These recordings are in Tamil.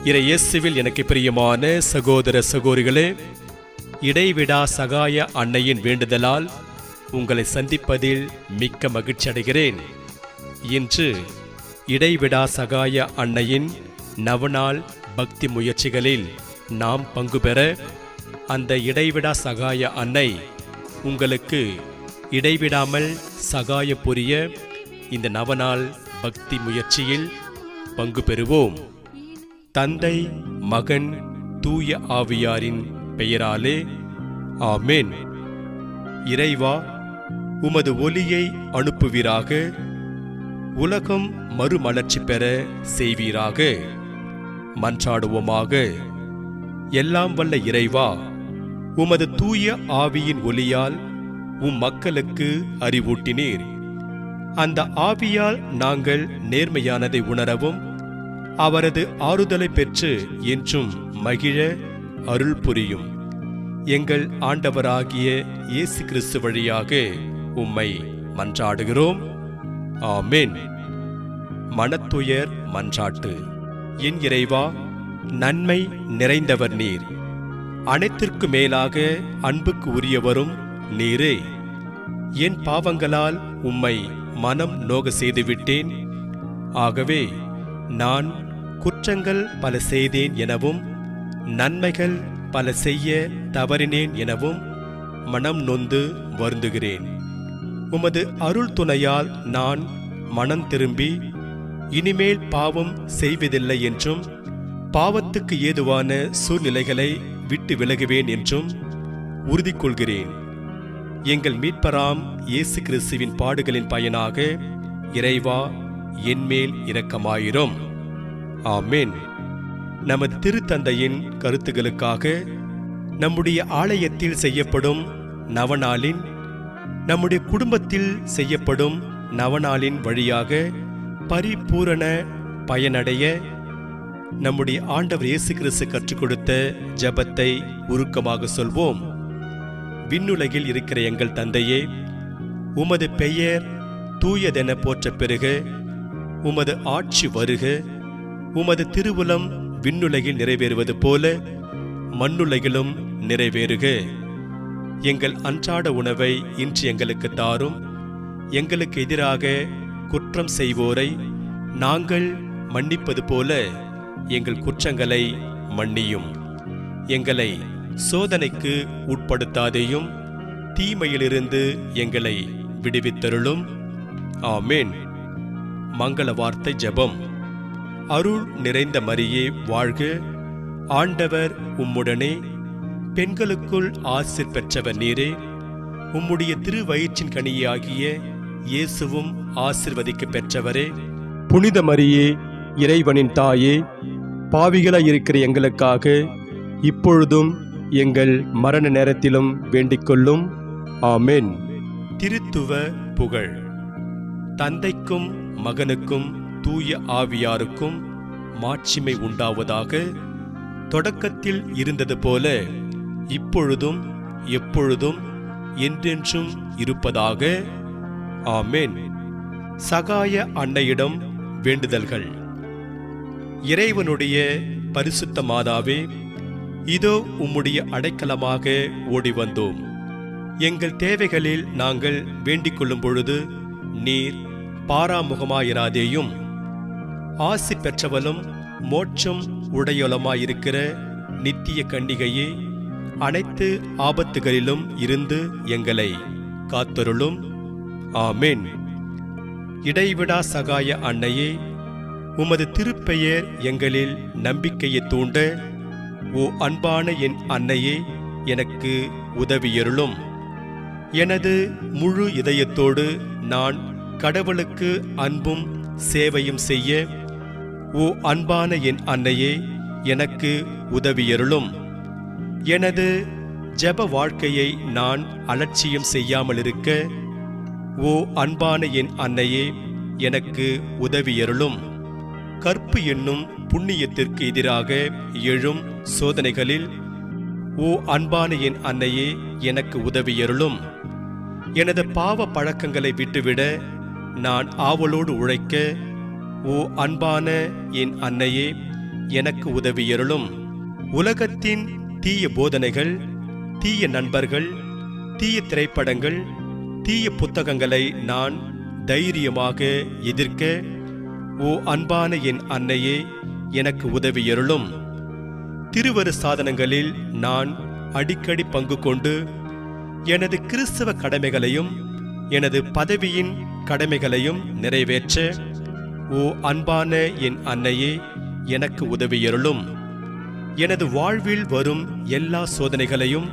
இயேசுவில் எனக்கு பிரியமான சகோதர சகோதரிகளே, இடைவிடா சகாய அன்னையின் வேண்டுதலால் உங்களை சந்திப்பதில் மிக்க மகிழ்ச்சி அடைகிறேன். இன்று இடைவிடா சகாய அன்னையின் நவநாள் பக்தி முயற்சிகளில் நாம் பங்கு பெற அந்த இடைவிடா சகாய அன்னை உங்களுக்கு இடைவிடாமல் சகாய புரிய இந்த நவநாள் பக்தி முயற்சியில் பங்கு பெறுவோம். தந்தை, மகன், தூய ஆவியாரின் பெயராலே ஆமென். இறைவா, உமது ஒளியை அனுப்புவீராக, உலகம் மறுமலர்ச்சி பெற செய்வீராக. மன்றாடுவோமாக. எல்லாம் வல்ல இறைவா, உமது தூய ஆவியின் ஒளியால் மக்களுக்கு அறிவூட்டினீர். அந்த ஆவியால் நாங்கள் நேர்மையானதை உணரவும் அவரது ஆறுதலை பெற்று என்றும் மகிழ அருள் புரியும். எங்கள் ஆண்டவராகிய இயேசு கிறிஸ்து வழியாக உம்மை மன்றாடுகிறோம். ஆமென். மனத்துயர் மன்றாட்டு. என் இறைவா, நன்மை நிறைந்தவர் நீர். அனைத்திற்கு மேலாக அன்புக்கு உரியவரும் நீரே. என் பாவங்களால் உம்மை மனம் நோக செய்துவிட்டேன். ஆகவே நான் குற்றங்கள் பல செய்தேன் எனவும் நன்மைகள் பல செய்ய தவறினேன் எனவும் மனம் நொந்து வருந்துகிறேன். உமது அருள் துணையால் நான் மனம் திரும்பி இனிமேல் பாவம் செய்வதில்லை என்றும் பாவத்துக்கு ஏதுவான சூழ்நிலைகளை விட்டு விலகுவேன் என்றும் உறுதி கொள்கிறேன். எங்கள் மீட்பராம் இயேசு கிறிஸ்துவின் பாடுகளின் பயனாக இறைவா, என்மேல் இரக்கமாயிரும். ஆமென். நமது திருத்தந்தையின் கருத்துகளுக்காக நம்முடைய ஆலயத்தில் செய்யப்படும் நவநாளின், நம்முடைய குடும்பத்தில் செய்யப்படும் நவநாளின் வழியாக பரிபூரண பயனடைய நம்முடைய ஆண்டவர் இயேசு கிறிஸ்து கற்றுக் கொடுத்த ஜெபத்தை உருக்கமாக சொல்வோம். விண்ணுலகில் இருக்கிற எங்கள் தந்தையே, உமது பெயர் தூயதென போற்ற பெறுக. உமது ஆட்சி வருக. உமது திருவுளம் விண்ணுலகில் நிறைவேறுவது போல மண்ணுலகிலும் நிறைவேறுக. எங்கள் அன்றாட உணவை இன்று எங்களுக்கு தாரும். எங்களுக்கு எதிராக குற்றம் செய்வோரை நாங்கள் மன்னிப்பது போல எங்கள் குற்றங்களை மன்னியும். எங்களை சோதனைக்கு உட்படுத்தாதேயும், தீமையிலிருந்து எங்களை விடுவித்தருளும். ஆமென். மங்கள வார்த்தை ஜெபம். அருள் நிறைந்த மரியே வாழ்க, ஆண்டவர் உம்முடனே, பெண்களுக்குள் ஆசீர் பெற்றவர் நீரே. உம்முடைய திருவயிற்றின் கனியாகிய இயேசுவும் ஆசீர்வதிக்க பெற்றவரே. புனித மரியே, இறைவனின் தாயே, பாவிகளாய் இருக்கிற எங்களுக்காக இப்பொழுதும் எங்கள் மரண நேரத்திலும் வேண்டிக்கொள்ளும். ஆமென். திருத்துவ புகழ். தந்தைக்கும் மகனுக்கும் தூய ஆவியாருக்கும் மாட்சிமை உண்டாவதாக. தொடக்கத்தில் இருந்தது போல இப்பொழுதும் எப்பொழுதும் என்றென்றும் இருப்பதாக. ஆமென். சகாய அன்னையிடம் வேண்டுதல்கள். இறைவனுடைய பரிசுத்த மாதாவே, இதோ உம்முடைய அடைக்கலமாக ஓடி வந்தோம். எங்கள் தேவைகளில் நாங்கள் வேண்டிக் கொள்ளும் பொழுது நீர் பாராமுகமாயிராதேயும். ஆசி பெற்றவளும் மோட்சம் உடையவளுமாயிருக்கிற நித்திய கன்னிகையே, அனைத்து ஆபத்துகளிலும் இருந்து எங்களை காத்தருளும். ஆமென். இடைவிடா சகாய அன்னையே, உமது திருப்பெயர் எங்களில் நம்பிக்கையை தூண்ட, ஓ அன்பான என் அன்னையே, எனக்கு உதவியருளும். எனது முழு இதயத்தோடு நான் கடவுளுக்கு அன்பும் சேவையும் செய்ய, ஓ அன்பான என் அன்னையே, எனக்கு உதவியருளும். எனது ஜெப வாழ்க்கையை நான் அலட்சியம் செய்யாமல் இருக்க, ஓ அன்பான என் அன்னையே, எனக்கு உதவியருளும். கற்பு என்னும் புண்ணியத்திற்கு எதிராக எழும் சோதனைகளில், ஓ அன்பான என் அன்னையே, எனக்கு உதவியருளும். எனது பாவ பழக்கங்களை விட்டுவிட நான் ஆவலோடு உழைக்க, ஓ அன்பான என் அன்னையே, எனக்கு உதவியருளும். உலகத்தின் தீய போதனைகள், தீய நண்பர்கள், தீய திரைப்படங்கள், தீய புத்தகங்களை நான் தைரியமாக எதிர்க்க ஓ அன்பான என் அன்னையே எனக்கு உதவியருளும். திருவரு சாதனங்களில் நான் அடிக்கடி பங்கு கொண்டு எனது கிறிஸ்தவ கடமைகளையும் எனது பதவியின் கடமைகளையும் நிறைவேற்ற ஓ அன்பான என் அன்னையே எனக்கு உதவியருளும். எனது வாழ்வில் வரும் எல்லா சோதனைகளையும்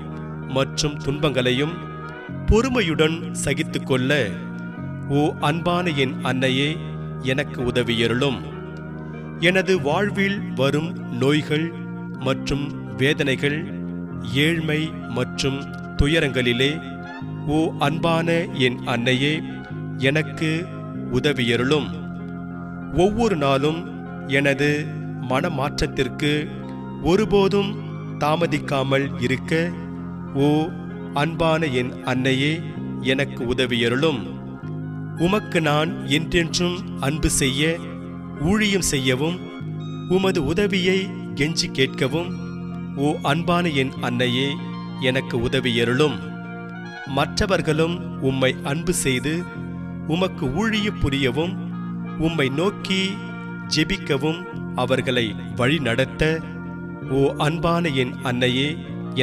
மற்றும் துன்பங்களையும் பொறுமையுடன் சகித்துக்கொள்ள ஓ அன்பான என் அன்னையே எனக்கு உதவியருளும். எனது வாழ்வில் வரும் நோய்கள் மற்றும் வேதனைகள், ஏழ்மை மற்றும் துயரங்களிலே ஓ அன்பான என் அன்னையே எனக்கு உதவியருளும். ஒவ்வொரு நாளும் எனது மனமாற்றத்திற்கு ஒருபோதும் தாமதிக்காமல் இருக்க ஓ அன்பான என் அன்னையே எனக்கு உதவியருளும். உமக்கு நான் என்றென்றும் அன்பு செய்ய, ஊழியம் செய்யவும், உமது உதவியை கெஞ்சி கேட்கவும் ஓ அன்பான என் அன்னையே எனக்கு உதவியருளும். மற்றவர்களும் உம்மை அன்பு செய்து உமக்கு ஊழியம் புரியவும், உம்மை நோக்கி ஜெபிக்கவும் அவர்களை வழிநடத்த ஓ அன்பான என் அன்னையே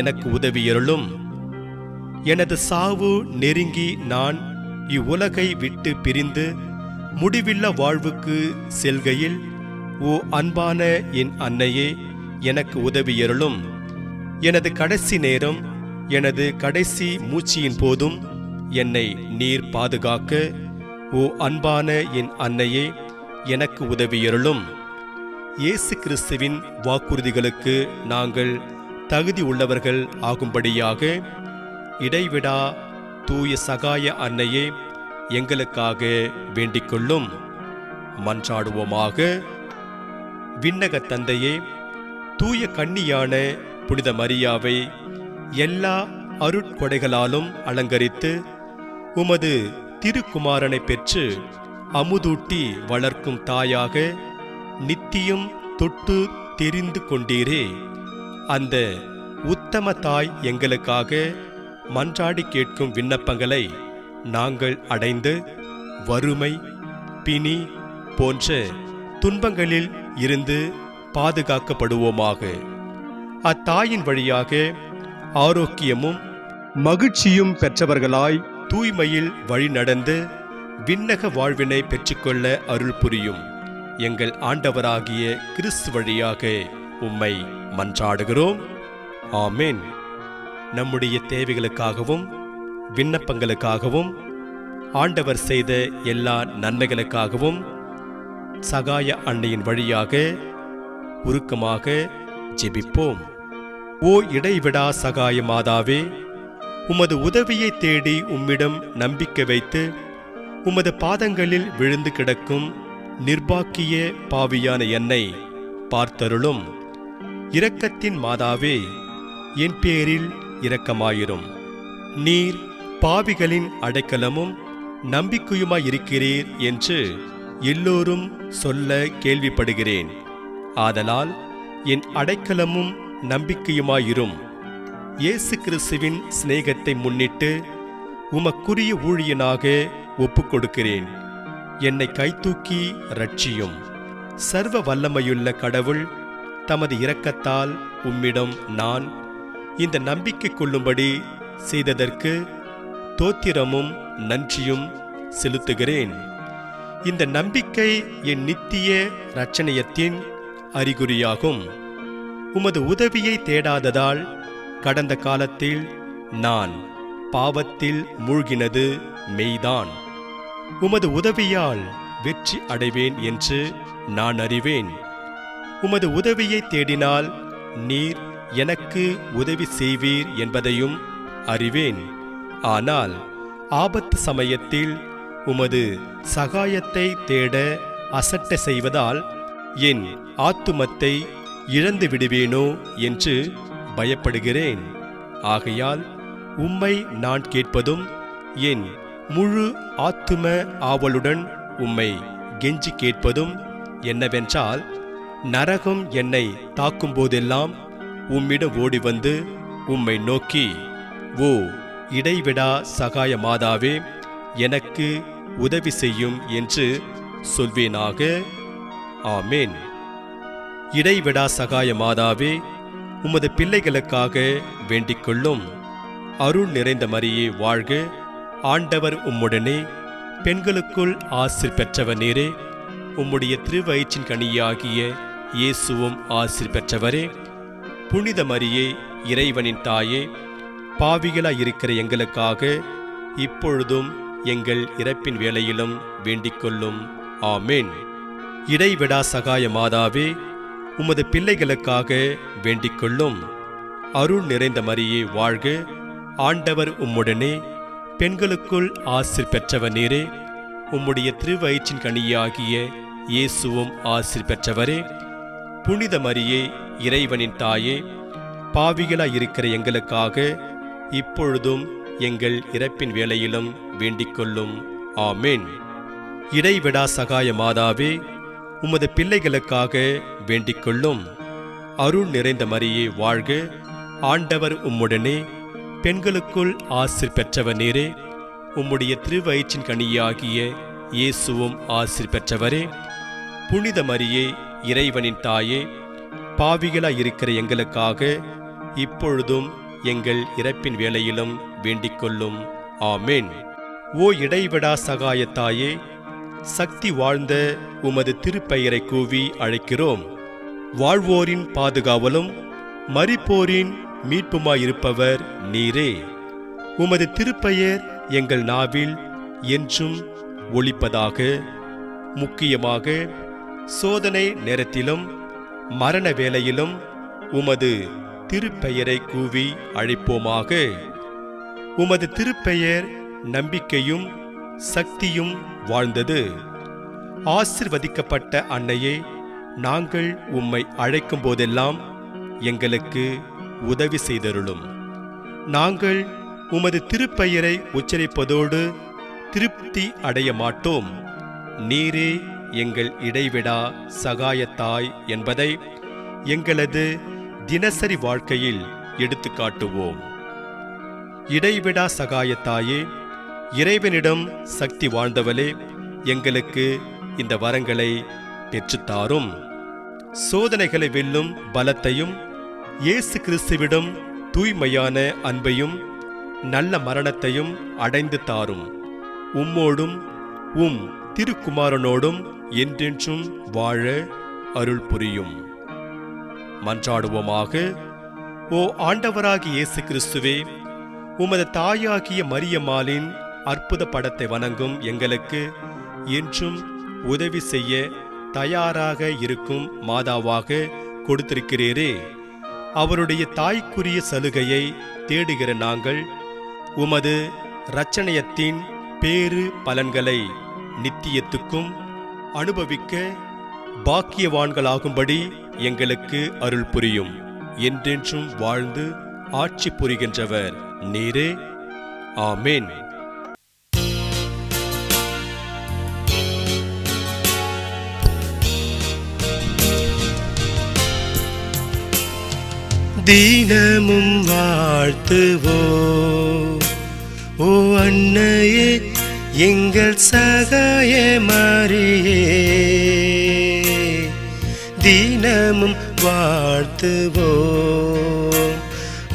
எனக்கு உதவியருளும். எனது சாவு நெருங்கி நான் இவ்வுலகை விட்டு பிரிந்து முடிவில்லா வாழ்வுக்கு செல்கையில் ஓ அன்பான என் அன்னையே எனக்கு உதவியருளும். எனது கடைசி நேரம், எனது கடைசி மூச்சியின் போதும் என்னை நீர் பாதுகாக்க ஓ அன்பான என் அன்னையே எனக்கு உதவியருளும். இயேசு கிறிஸ்துவின் வாக்குறுதிகளுக்கு நாங்கள் தகுதி உள்ளவர்கள் ஆகும்படியாக இடைவிடா தூய சகாய அன்னையே எங்களுக்காக வேண்டிக்கொள்ளும். மன்றாடுவோமாக. விண்ணக தந்தையே, தூய கன்னியான புனித மரியாவை எல்லா அருட்கொடைகளாலும் அலங்கரித்து உமது திருக்குமாரனை பெற்று அமுதூட்டி வளர்க்கும் தாயாக நித்தியம் தொட்டு தெரிந்து கொண்டீரே. அந்த உத்தம தாய் எங்களுக்காக மன்றாடி கேட்கும் விண்ணப்பங்களை நாங்கள் அடைந்து வறுமை, பிணி போன்ற துன்பங்களில் இருந்து பாதுகாக்கப்படுவோமாக. அத்தாயின் வழியாக ஆரோக்கியமும் மகிழ்ச்சியும் பெற்றவர்களாய் தூய்மையில் வழிநடந்து விண்ணக வாழ்வினை பெற்றுக்கொள்ள அருள் புரியும். எங்கள் ஆண்டவராகிய கிறிஸ்து வழியாக உம்மை மன்றாடுகிறோம். ஆமென். நம்முடைய தேவைகளுக்காகவும் விண்ணப்பங்களுக்காகவும் ஆண்டவர் செய்த எல்லா நன்மைகளுக்காகவும் சகாய அன்னையின் வழியாக உருக்கமாக ஜெபிப்போம். ஓ இடைவிடா சகாய மாதாவே, உமது உதவியை தேடி உம்மிடம் நம்பிக்கை வைத்து உமது பாதங்களில் விழுந்து கிடக்கும் நிர்பாக்கிய பாவியான என்னை பார்த்தருளும். இரக்கத்தின் மாதாவே, என் பேரில் இரக்கமாயிரும். நீர் பாவிகளின் அடைக்கலமும் நம்பிக்கையுமாயிருக்கிறீர் என்று எல்லோரும் சொல்ல கேள்விப்படுகிறேன். ஆதலால் என் அடைக்கலமும் நம்பிக்கையுமாயிரும். இயேசு கிறிஸ்துவின் சிநேகத்தை முன்னிட்டு உமக்குரிய ஊழியனாக ஒப்புக்கொடுக்கிறேன். என்னை கைதூக்கி இரட்சியும். சர்வ வல்லமையுள்ள கடவுள் தமது இரக்கத்தால் உம்மிடம் நான் இந்த நம்பிக்கை கொள்ளும்படி செய்ததற்கு தோத்திரமும் நன்றியும் செலுத்துகிறேன். இந்த நம்பிக்கை என் நித்திய இரட்சணியத்தின் அறிகுறியாகும். உமது உதவியை தேடாததால் கடந்த காலத்தில் நான் பாவத்தில் மூழ்கினது மெய்தான். உமது உதவியால் வெற்றி அடைவேன் என்று நான் அறிவேன். உமது உதவியை தேடினால் நீர் எனக்கு உதவி செய்வீர் என்பதையும் அறிவேன். ஆனால் ஆபத்து சமயத்தில் உமது சகாயத்தை தேட அசட்ட செய்வதால் என் ஆத்துமத்தை இழந்து விடுவேனோ என்று பயப்படுகிறேன். ஆகையால் உம்மை நான் கேட்பதும் என் முழு ஆத்தும ஆவலுடன் உம்மை கெஞ்சி கேட்பதும் என்னவென்றால், நரகம் என்னை தாக்கும் போதெல்லாம் உம்மிடம் ஓடி வந்து உம்மை நோக்கி, ஓ இடைவிடா சகாய மாதாவே, எனக்கு உதவி செய்யும் என்று சொல்வேனாக. ஆமேன். இடைவிடா சகாய மாதாவே, உமது பிள்ளைகளுக்காக வேண்டிக்கொள்ளும். அருள் நிறைந்த மரியே வாழ்க, ஆண்டவர் உம்முடனே, பெண்களுக்குள் ஆசீர் பெற்றவர் நீரே. உம்முடைய திருவயிற்றின் கனியாகிய இயேசுவும் ஆசீர் பெற்றவரே. புனித மரியே, இறைவனின் தாயே, பாவிகளாயிருக்கிற எங்களுக்காக இப்பொழுதும் எங்கள் இறப்பின் வேளையிலும் வேண்டிக்கொள்ளும். ஆமேன். இடைவிடா சகாய மாதாவே, உமது பிள்ளைகளுக்காக வேண்டிக்கொள்ளும். அருள் நிறைந்த மரியே வாழ்க, ஆண்டவர் உம்முடனே, பெண்களுக்குள் ஆசீர் பெற்றவர் நீரே. உம்முடைய திருவயிற்றின் கனியாகிய இயேசுவும் ஆசீர் பெற்றவரே. புனித மரியே, இறைவனின் தாயே, பாவிகளாயிருக்கிற எங்களுக்காக இப்பொழுதும் எங்கள் இறப்பின் வேளையிலும் வேண்டிக்கொள்ளும். ஆமேன். இடைவிடா சகாய மாதாவே, உமது பிள்ளைகளுக்காக வேண்டிக்கொள்ளும். அருள் நிறைந்த மரியே வாழ்க, ஆண்டவர் உம்முடனே, பெண்களுக்குள் ஆசீர் பெற்றவர் நீரே. உம்முடைய திருவயிற்றின் கனியாகிய இயேசுவும் ஆசீர் பெற்றவரே. புனித மரியே, இறைவனின் தாயே, பாவிகளாயிருக்கிற எங்களுக்காக இப்பொழுதும் எங்கள் இறப்பின் வேளையிலும் வேண்டிக்கொள்ளும். ஆமேன். ஓ இடைவிடா சகாயத்தாயே, சக்தி வாழ்ந்த உமது திருப்பெயரை கூவி அழைக்கிறோம். வாழ்வோரின் பாதுகாவலும் மரிப்போரின் மீட்புமாயிருப்பவர் நீரே. உமது திருப்பெயர் எங்கள் நாவில் என்றும் ஒலிப்பதாக. முக்கியமாக சோதனை நேரத்திலும் மரண வேளையிலும் உமது திருப்பெயரை கூவி அழைப்போமாக. உமது திருப்பெயர் நம்பிக்கையும் சக்தியும் வாழ்ந்தது. ஆசிர்வதிக்கப்பட்ட அன்னையே, நாங்கள் உம்மை அழைக்கும் போதெல்லாம் எங்களுக்கு உதவி செய்தருளும். நாங்கள் உமது திருப்பெயரை உச்சரிப்பதோடு திருப்தி அடைய மாட்டோம். நீரே எங்கள் இடைவிடா சகாயத்தாய் என்பதை எங்களது தினசரி வாழ்க்கையில் எடுத்துக்காட்டுவோம். இடைவிடா சகாயத்தாயே, இறைவனிடம் சக்தி வாழ்ந்தவளே, எங்களுக்கு இந்த வரங்களை பெற்றுத்தாரும். சோதனைகளை வெல்லும் பலத்தையும், இயேசு கிறிஸ்துவிடம் தூய்மையான அன்பையும் நல்ல மரணத்தையும் அடைந்து தாரும். உம்மோடும் உம் திருக்குமாரனோடும் என்றென்றும் வாழ அருள் புரியும். மன்றாடுவோமாக. ஓ ஆண்டவராகிய இயேசு கிறிஸ்துவே, உமது தாயாகிய மரியம்மாளின் அற்புத படத்தை வணங்கும் எங்களுக்கு என்றும் உதவி செய்ய தயாராக இருக்கும் மாதாவாக கொடுத்திருக்கிறீரே. அவருடைய தாய்க்குரிய சலுகையை தேடுகிற நாங்கள் உமது இரட்சணியத்தின் பேறு பலன்களை நித்தியத்துக்கும் அனுபவிக்க பாக்கியவான்களாகும்படி எங்களுக்கு அருள் புரியும். என்றென்றும் வாழ்ந்து ஆட்சி புரிகின்றவர் நீரே. ஆமேன். தினமும் வாழ்த்துவோ ஓ அன்னையே, எங்கள் சகாய மரியே. தினமும் வாழ்த்துவோ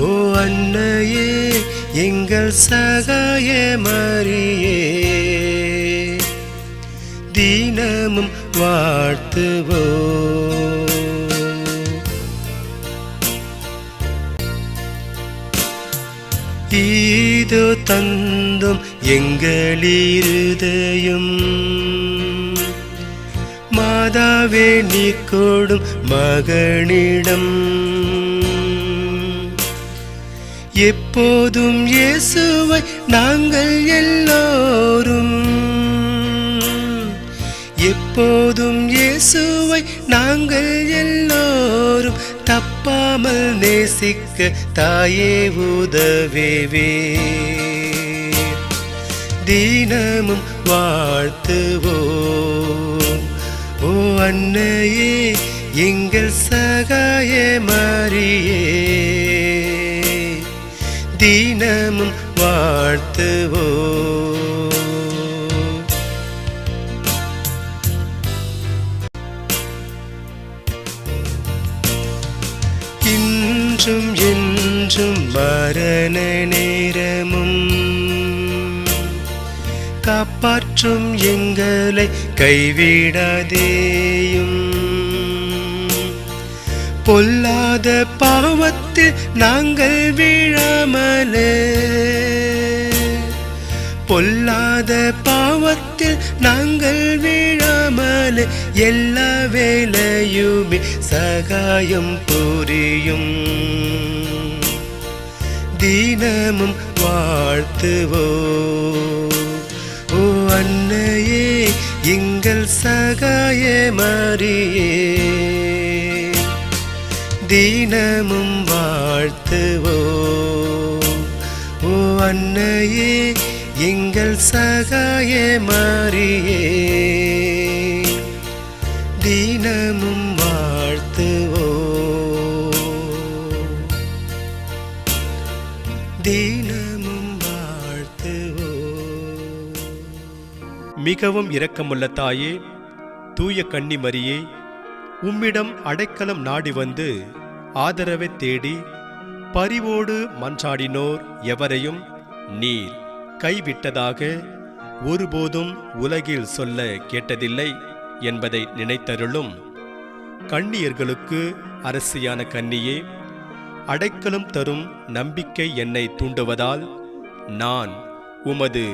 ஓ அன்னையே, எங்கள் சகாய மரியே. தினமும் வாழ்த்துவோ. ஈதோ தந்தும் எங்களிருதயம், மாதாவே நீ கொடும் மகனிடம். எப்போதும் இயேசுவை நாங்கள் எல்லோரும், எப்போதும் இயேசுவை நாங்கள் எல்லோரும் தப்பாமல் நேசிக்க தாயே உதவேவே. தினமும் வாழ்த்துவோம் ஓ அன்னையே, எங்கள் சகாய மரியே தினமும் வாழ்த்துவோ. இன்றும் என்றும் மரண நேரமும் காப்பாற்றும் எங்களை கைவிடாதேயும். பொல்லாத பாவத்தில் நாங்கள் வீழாமலே, பொல்லாத பாவத்தில் நாங்கள் வீழாமலே எல்லா வேளையுமே சகாயம் புரியும். தினமும் வாழ்த்துவோ. ஓ அன்னையே எங்கள் சகாய மரியே தினமும் வாழ்த்துவோ. ஓ அன்னையே எங்கள் சகாய மரியே தினமும் வாழ்த்துவோ. தினமும் வாழ்த்துவோ. மிகவும் இரக்கமுள்ள தாயே, தூய கன்னி மரியே, உம்மிடம் அடைக்கலம் நாடி வந்து ஆதரவை தேடி பரிவோடு மன்றாடினோர் எவரையும் நீர் கைவிட்டதாக ஒருபோதும் உலகில் சொல்ல கேட்டதில்லை என்பதை நினைத்தருளும். கன்னியர்களுக்கு அரசியான கன்னியே, அடைக்கலம் தரும் நம்பிக்கை என்னை தூண்டுவதால் நான் உமது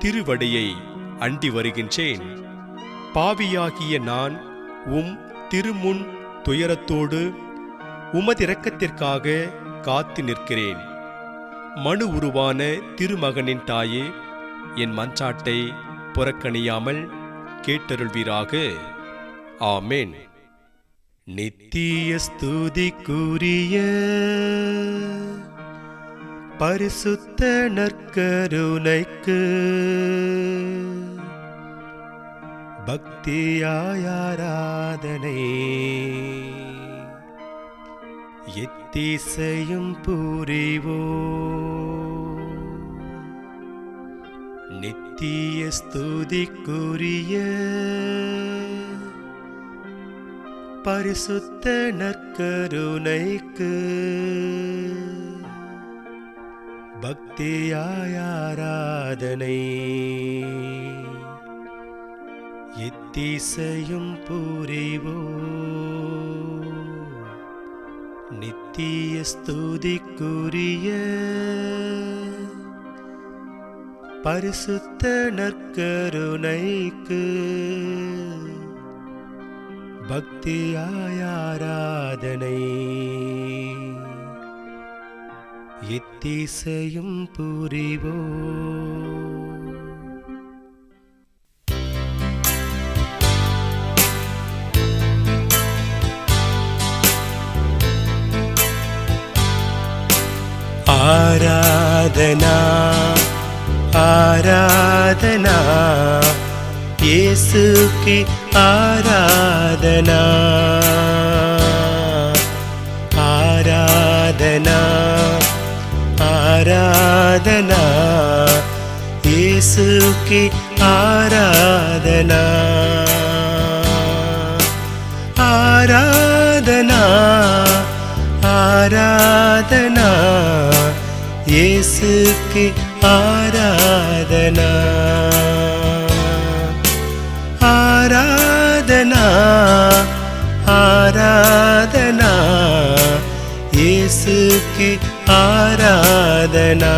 திருவடியை அண்டி வருகின்றேன். பாவியாகிய நான் உம் திருமுன் துயரத்தோடு உமதிரக்கத்திற்காக காத்து நிற்கிறேன். மனு உருவான திருமகனின் தாயே, என் மன்றாட்டை புறக்கணியாமல் கேட்டருள்வீராக. ஆமேன். நித்திய ஸ்துதிக்குரிய பரிசுத்த நற்கருணைக்கு பக்தியாய் ஆராதனை எத்திசையும் புரிவோ. நித்திய ஸ்துதிக்குரிய பரிசுத்த நற்கருணைக்கு பக்தியாய் ஆராதனை எத்திசையும் புரிவோ. நித்திய ஸ்துதிக்குரிய பரிசுத்த நற்கருணைக்கு பக்தியாய் ஆராதனை எத்திசையும் புரிவோ. ஆராதனா ஆராதனா இயேசுக்கு ஆராதனா ஆராதனா ஆராதனா இயேசுக்கு ஆராதனா ஆராதனா ஆராதனா இயேசுக்கு ஆராதனா ஆராதனா ஆராதனா இயேசுக்கு ஆராதனா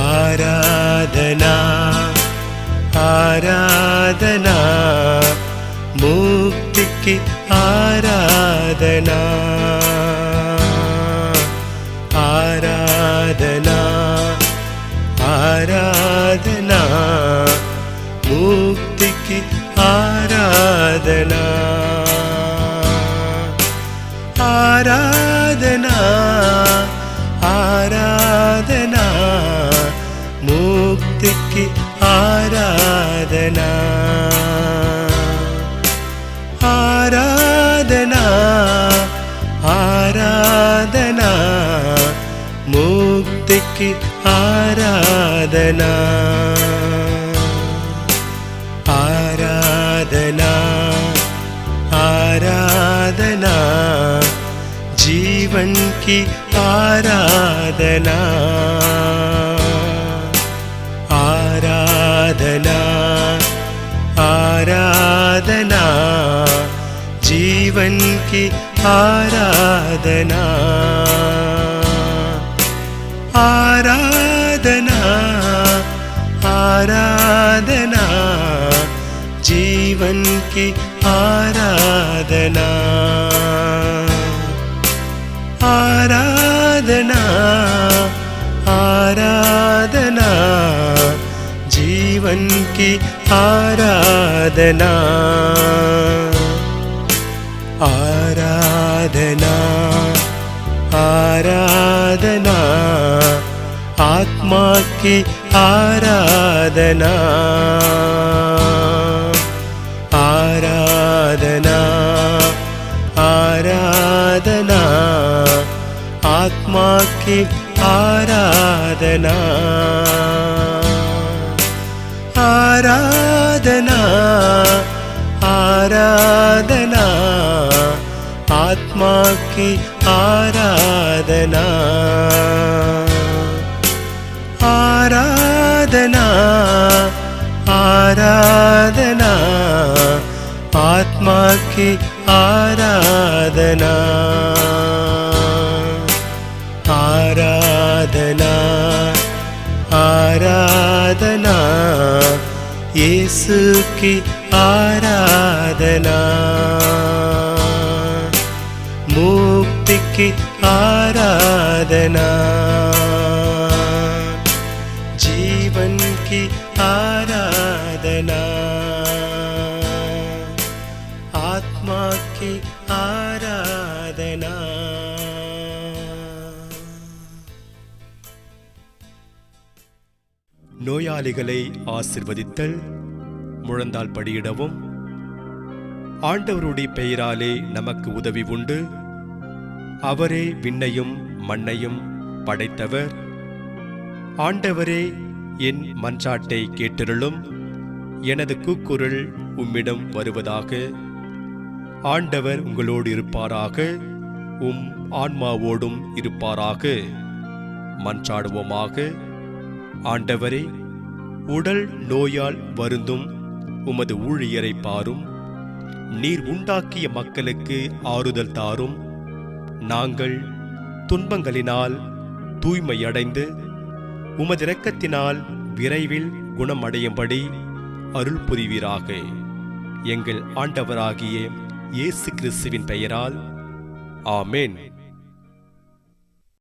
ஆராதனா ஆராதனா முக்திக்கு ஆராதனா ஆராதனா ஆராதனா முக்திக்கு ஆராதனா ஆராதனா ஆராதனா முக்திக்கு ஆராதனா की आराधना आराधना आराधना जीवन की आराधना आराधना आराधना जीवन की आराधना आराधना आराधना जीवन की आराधना आराधना आराधना जीवन की आराधना आराधना आराधना आत्मा की आराधना आराधना आराधना आत्मा की आराधना आराधना आराधना आत्मा की आराधना आराधना आराधना आत्मा की आराधना आराधना आराधना यीशु की आराधना मुक्ति की आराधना जीवन की आराधना आत्मा की आराधना நோயாளிகளை ஆசிர்வதித்தல், முழந்தால் படியிடவும். ஆண்டவருடைய பெயராலே நமக்கு உதவி உண்டு. அவரே விண்ணையும் மண்ணையும் படைத்தவர். ஆண்டவரே, என் மன்றாட்டை கேட்டருளும். எனது கூக்குரல் உம்மிடம் வருவதாக. ஆண்டவர் உங்களோடு இருப்பாராக, உம் ஆன்மாவோடும் இருப்பாராக. மன்றாடுவோமாக. ஆண்டவரே, உடல் நோயால் வருந்தும் உமது ஊழியரை பாரும். நீர் உண்டாக்கிய மக்களுக்கு ஆறுதல் தாரும். நாங்கள் துன்பங்களினால் தூய்மையடைந்து உமது இரக்கத்தினால் விரைவில் குணமடையும்படி அருள் புரிவீராக. எங்கள் ஆண்டவராகிய இயேசு கிறிஸ்துவின் பெயரால் ஆமென்.